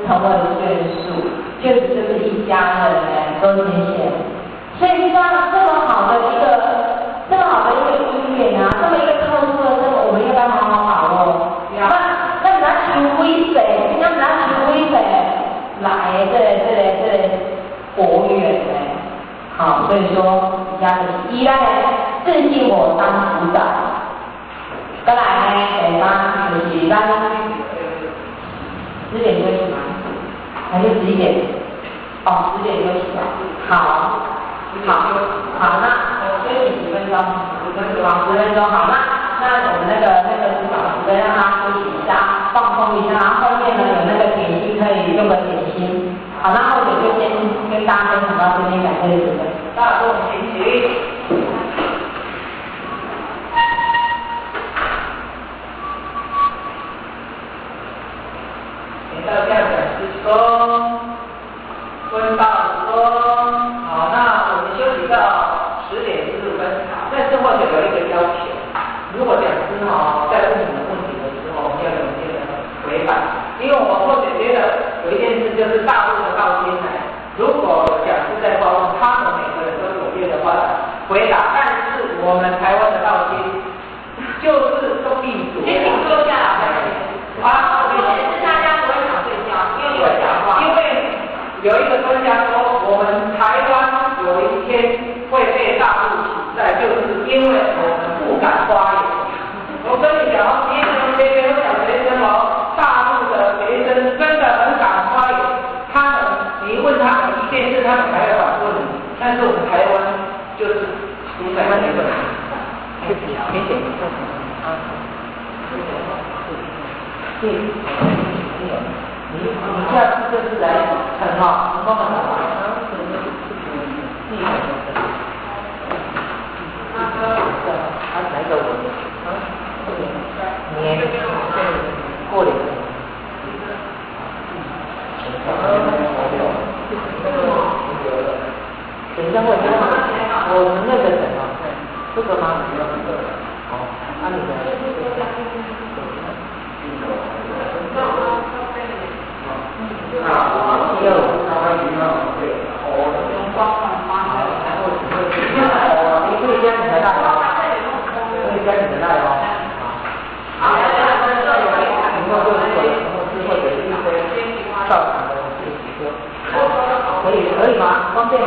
成为了眷属，眷属就是一家人呢，都天线。所以像这么好的一个姻缘啊，这么一个特殊的这个，我们应该好好把握。那人家求威谁？人家求威谁？来这佛缘呢？好，所以说家是依赖正信我当主宰。再来呢，第三就是咱10点休息吗？还是11点？哦，10点休息吧。好，那我休息10分钟，10分钟。好，那我们那个主导时间让他休息一下，放松一下，然后后面呢有那个点心可以用个点心。好，那后面就先跟大家分享到这边，感谢主持人。大众请起。到下讲师说，温大说，好，那我们休息到10点15分。但是或者有一个要求，如果讲师在问你们问题的时候，要有一些回答，因为我或者觉得有一件事就是大陆的道经呢，如果讲师在发问，他们每个人都踊跃的话回答，但是我们台湾的道经就是都闭嘴。先请坐下来。有一个专家说，我们台湾有一天会被大陆取代，就是因为我们不敢发言。我跟你讲，别人学生讲学生大陆的学生真的很敢发言，你问他们一件事，他们还会反问你，但是我们台湾就是独裁那个。谢谢，你下次就是来成功的成功。哪一个我？你过年。等一下我们那个什么，这个吗？哦，那你的。你可以加你的大哦。好，以后就是或者是一些照常的可以吗？方便吗？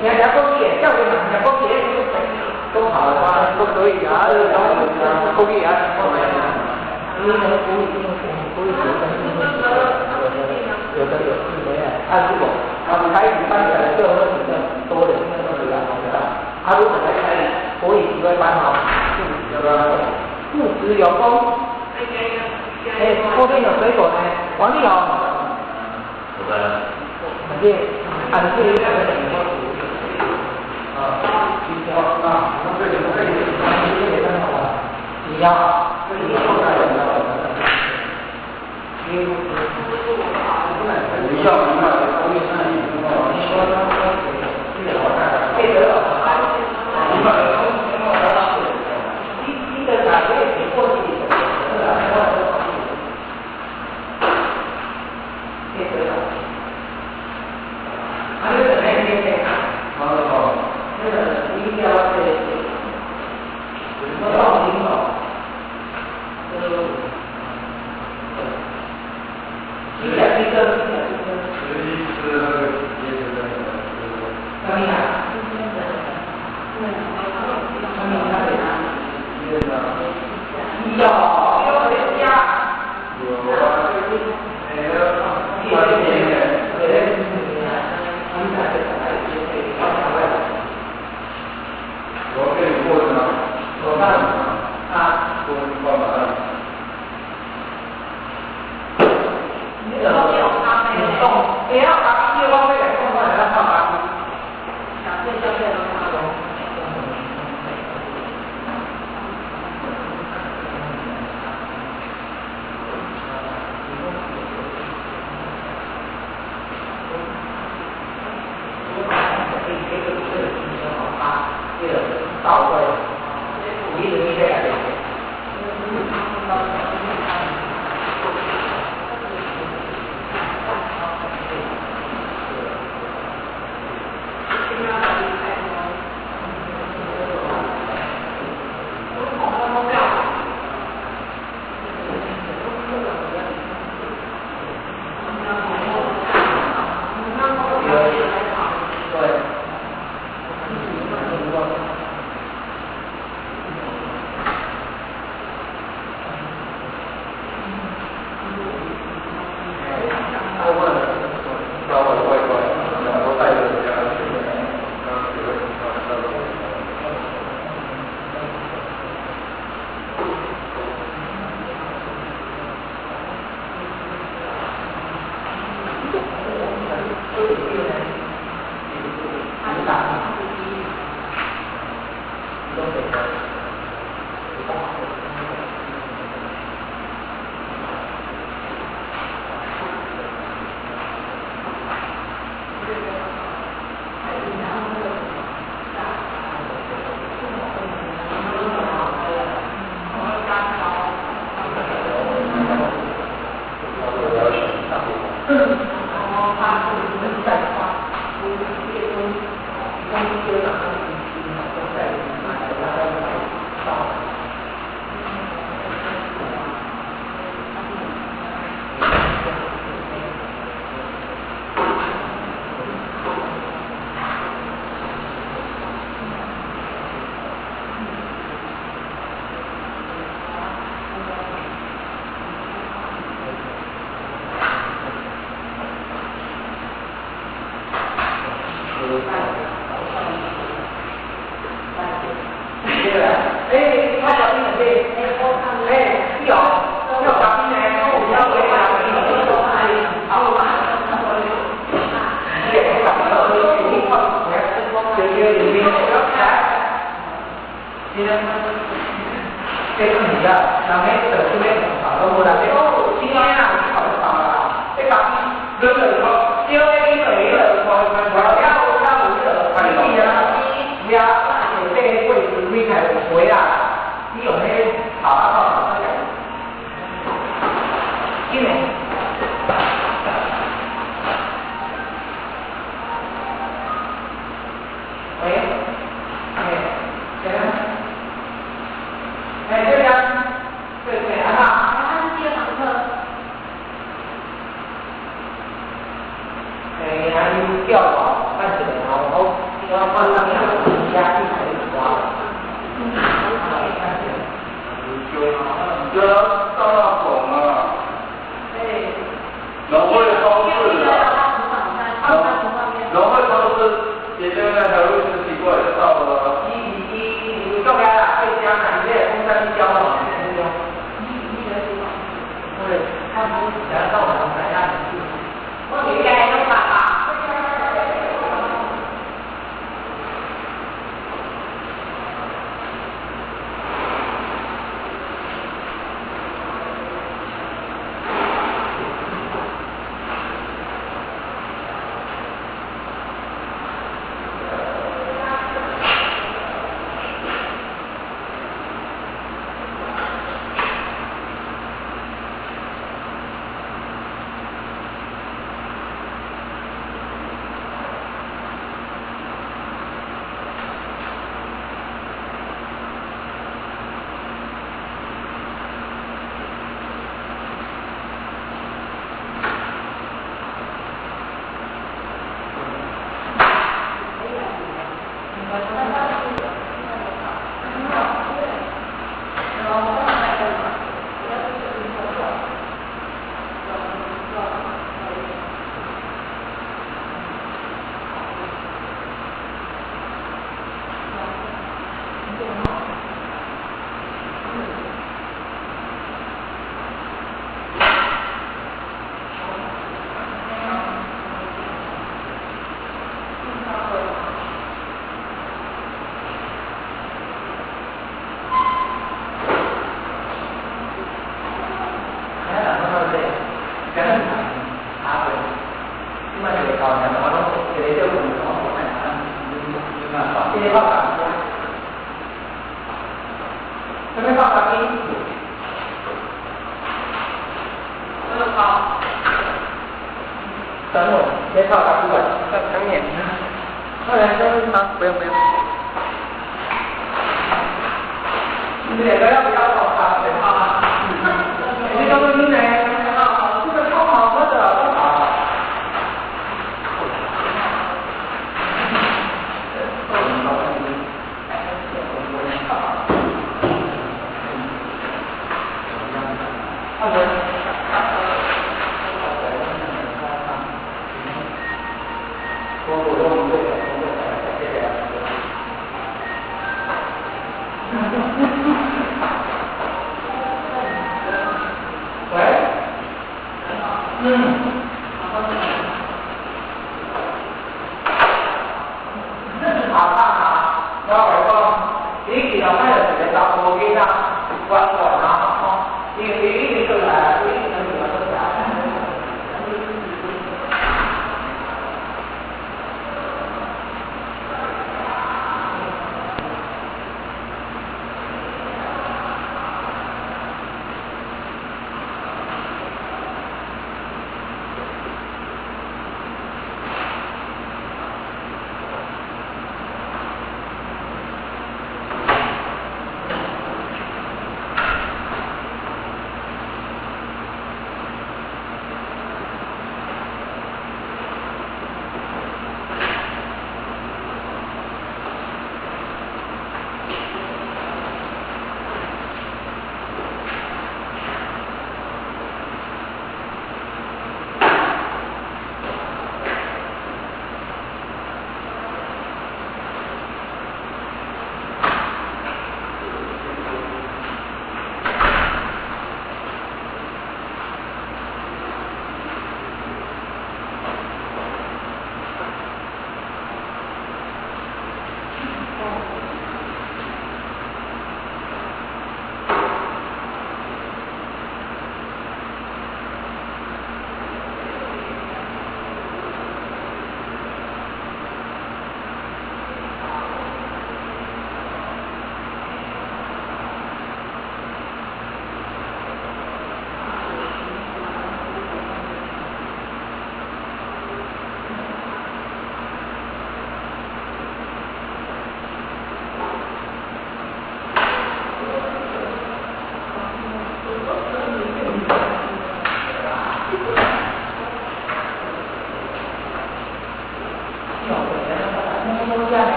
你要聊公益，教育嘛，聊公益都好啊，都可以啊，公益啊。因为那个公益学生有的如果开语班起来就会比较多的，因为都是如果来开国语体会班不只有功，后面有水果呢，王力宏，你到位，你ไม่เข้ากับนี้就靠。等我，别靠打出来，等你。快点，啊，不用。你两个要不要考察全套啊？你刚刚你呢？这个超好喝的，多好。好的。